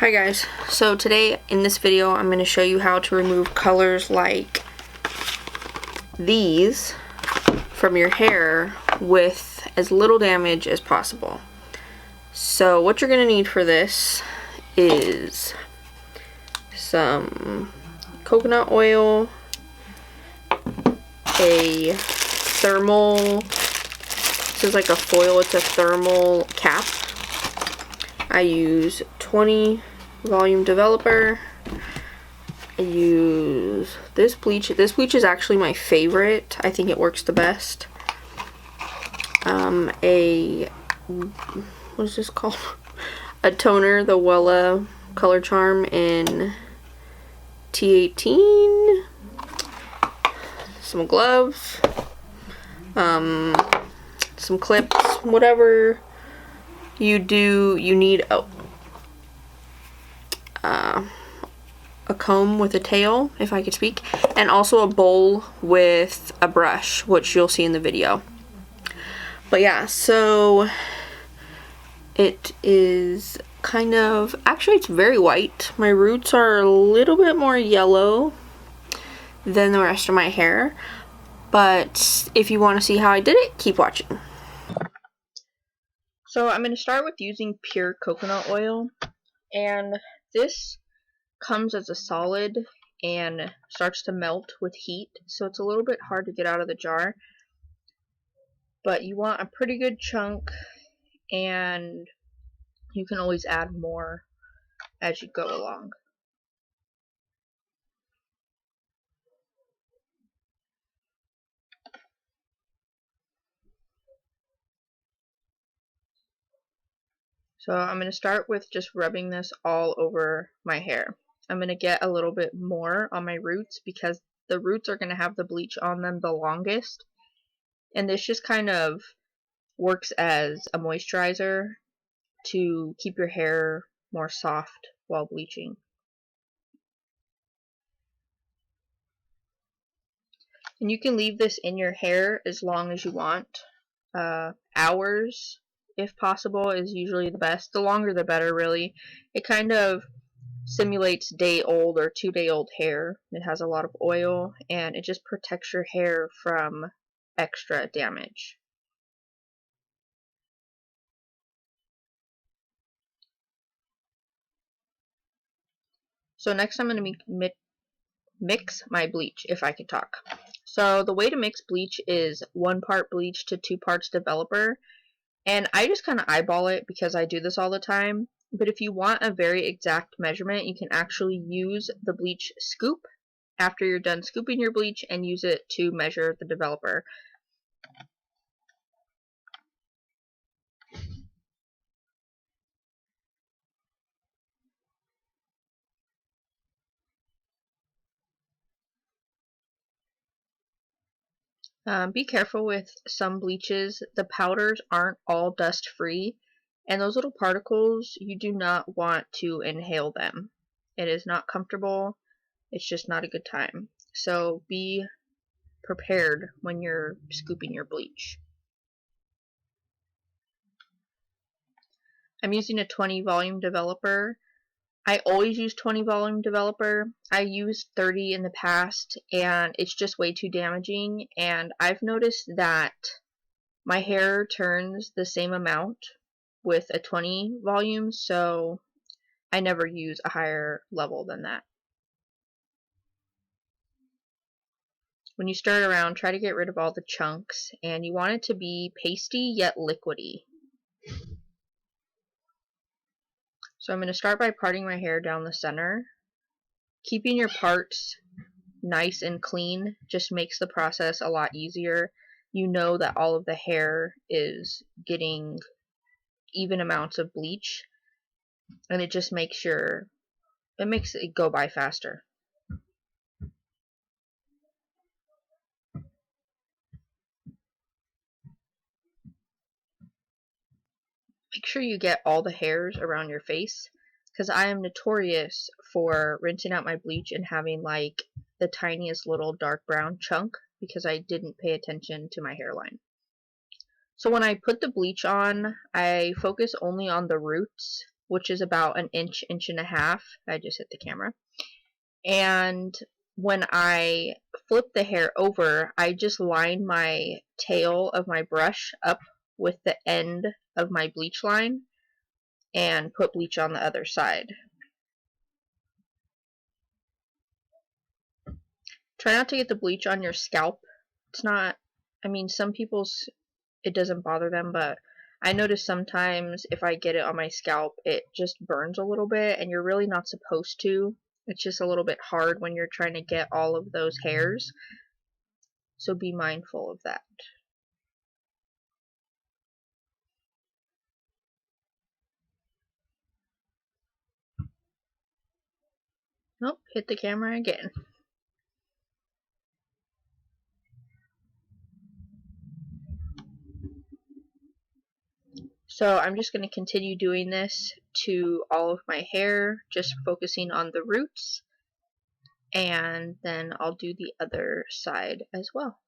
Hi guys, so today in this video I'm going to show you how to remove colors like these from your hair with as little damage as possible. So what you're going to need for this is some coconut oil, a thermal, this is like a foil, it's a thermal cap. I use 20 volume developer. I use this bleach. This bleach is actually my favorite. I think it works the best. What is this called? A toner, the Wella Color Charm in T18. Some gloves. Some clips. Whatever you need a comb with a tail, if I could speak, and also a bowl with a brush, which you'll see in the video. But yeah, so it is kind of, actually it's very white. My roots are a little bit more yellow than the rest of my hair, but if you want to see how I did it, keep watching. So I'm going to start with using pure coconut oil, and this comes as a solid and starts to melt with heat, so it's a little bit hard to get out of the jar, but you want a pretty good chunk, and you can always add more as you go along. So I'm going to start with just rubbing this all over my hair. I'm going to get a little bit more on my roots because the roots are going to have the bleach on them the longest, and this just kind of works as a moisturizer to keep your hair more soft while bleaching. And you can leave this in your hair as long as you want. Hours, if possible, is usually the best. The longer the better, really. It kind of simulates day-old or 2-day-old hair. It has a lot of oil, and it just protects your hair from extra damage. So next I'm going to mix my bleach, if I can talk. So the way to mix bleach is 1 part bleach to 2 parts developer, and I just kind of eyeball it because I do this all the time. But if you want a very exact measurement, you can actually use the bleach scoop after you're done scooping your bleach and use it to measure the developer. Be careful with some bleaches. The powders aren't all dust free, and those little particles, you do not want to inhale them. It is not comfortable. It's just not a good time. So be prepared when you're scooping your bleach. I'm using a 20 volume developer. I always use 20 volume developer. I used 30 in the past and it's just way too damaging, and I've noticed that my hair turns the same amount with a 20 volume, so I never use a higher level than that. When you stir it around, try to get rid of all the chunks, and you want it to be pasty yet liquidy. So I'm going to start by parting my hair down the center. Keeping your parts nice and clean just makes the process a lot easier. You know that all of the hair is getting even amounts of bleach, and it just makes it go by faster. Make sure you get all the hairs around your face, because I am notorious for rinsing out my bleach and having like the tiniest little dark brown chunk because I didn't pay attention to my hairline. So when I put the bleach on, I focus only on the roots which is about an inch, inch and a half. I just hit the camera. And when I flip the hair over, I just line my tail of my brush up with the end of my bleach line and put bleach on the other side. Try not to get the bleach on your scalp. It's not, I mean, some people's, it doesn't bother them, but I notice sometimes if I get it on my scalp, it just burns a little bit, and you're really not supposed to. It's just a little bit hard when you're trying to get all of those hairs. So be mindful of that. Nope, hit the camera again. So I'm just going to continue doing this to all of my hair, just focusing on the roots, and then I'll do the other side as well.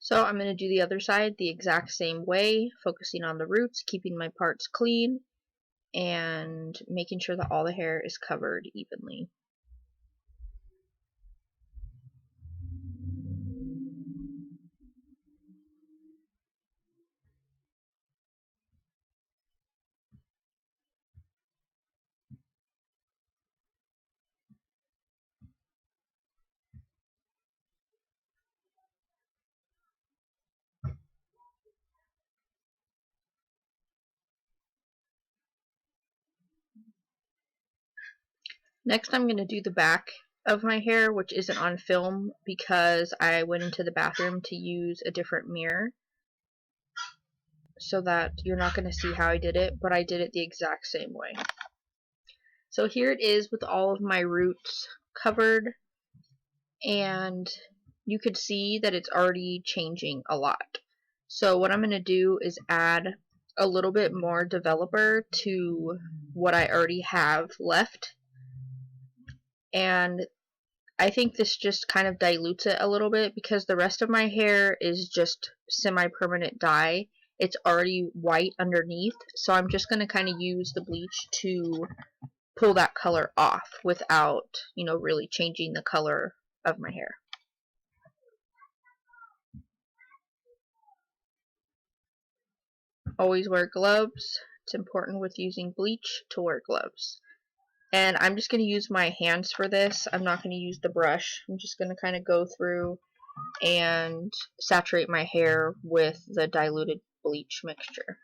So I'm going to do the other side the exact same way, focusing on the roots, keeping my parts clean, and making sure that all the hair is covered evenly. Next I'm going to do the back of my hair, which isn't on film because I went into the bathroom to use a different mirror, so that you're not going to see how I did it, but I did it the exact same way. So here it is with all of my roots covered, and you could see that it's already changing a lot. So what I'm going to do is add a little bit more developer to what I already have left, and I think this just kind of dilutes it a little bit because the rest of my hair is just semi-permanent dye. It's already white underneath, so I'm just going to kind of use the bleach to pull that color off without, really changing the color of my hair. Always wear gloves. It's important with using bleach to wear gloves. And I'm just going to use my hands for this. I'm not going to use the brush. I'm just going to kind of go through and saturate my hair with the diluted bleach mixture.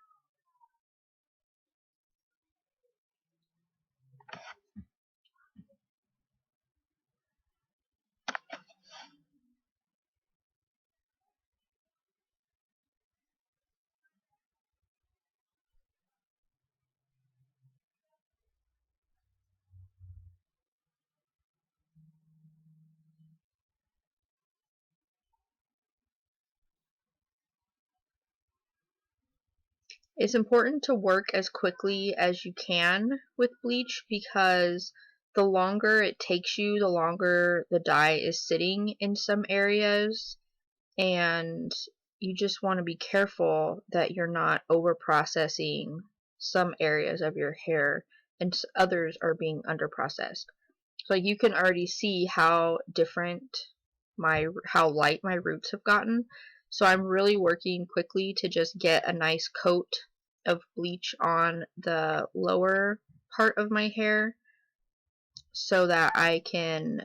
It's important to work as quickly as you can with bleach because the longer it takes you, the longer the dye is sitting in some areas, and you just want to be careful that you're not over processing some areas of your hair and others are being under processed. So you can already see how different how light my roots have gotten. So I'm really working quickly to just get a nice coat of bleach on the lower part of my hair so that I can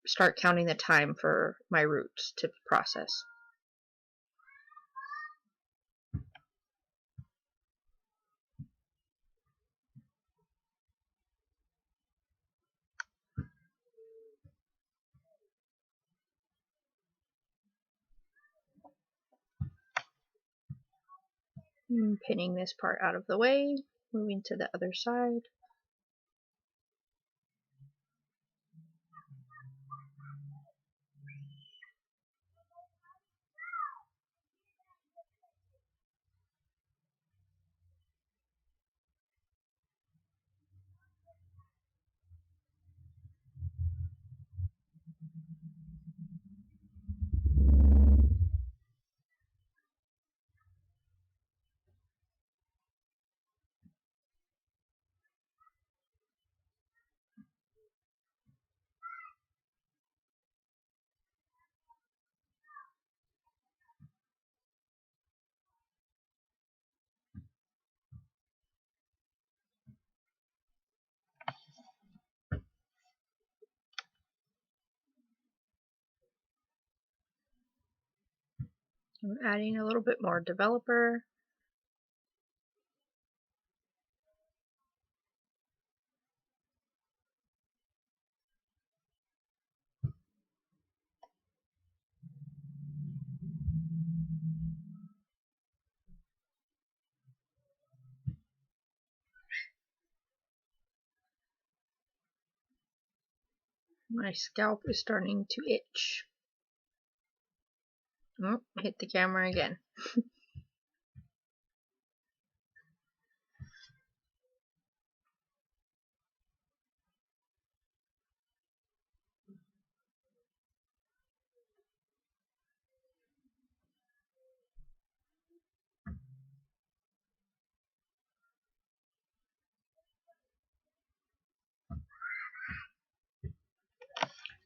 start counting the time for my roots to process. Pinning this part out of the way, moving to the other side. I'm adding a little bit more developer. My scalp is starting to itch. Oh, hit the camera again.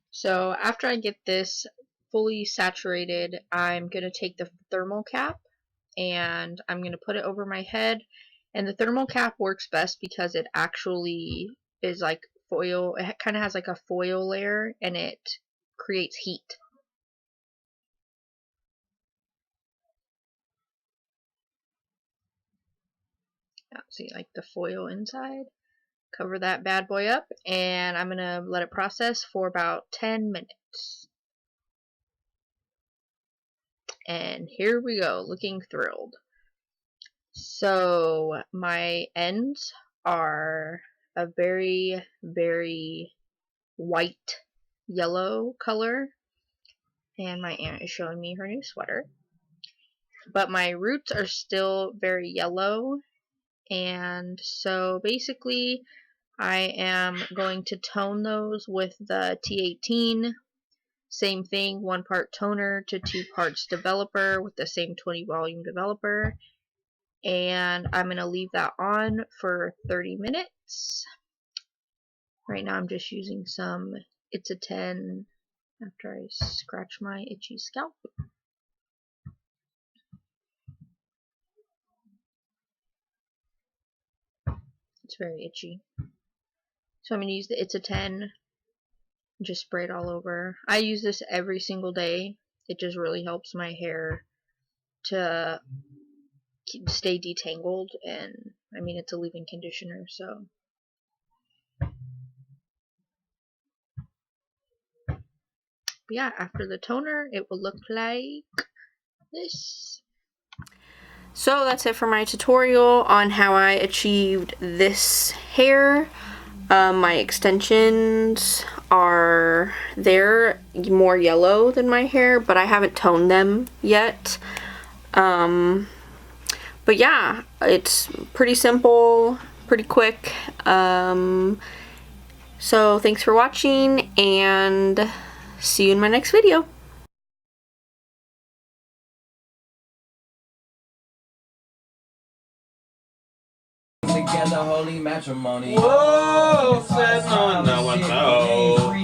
So after I get this fully saturated, I'm going to take the thermal cap and I'm going to put it over my head. And the thermal cap works best because it actually is like foil. It kind of has like a foil layer and it creates heat. See, like the foil inside. Cover that bad boy up and I'm going to let it process for about 10 minutes. And here we go, looking thrilled. So my ends are a very, very white yellow color. And my aunt is showing me her new sweater. But my roots are still very yellow. And so basically I am going to tone those with the T18. Same thing, 1 part toner to 2 parts developer with the same 20 volume developer. And I'm going to leave that on for 30 minutes. Right now I'm just using some It's a 10 after I scratch my itchy scalp. It's very itchy. So I'm going to use the It's a 10, just spray it all over. I use this every single day. It just really helps my hair to stay detangled, and I mean it's a leave-in conditioner, so but yeah, after the toner it will look like this. So that's it for my tutorial on how I achieved this hair. My extensions are they're more yellow than my hair, but I haven't toned them yet. But yeah, it's pretty simple, pretty quick. So thanks for watching, and see you in my next video. Together, holy matrimony. Whoa, said no one knows.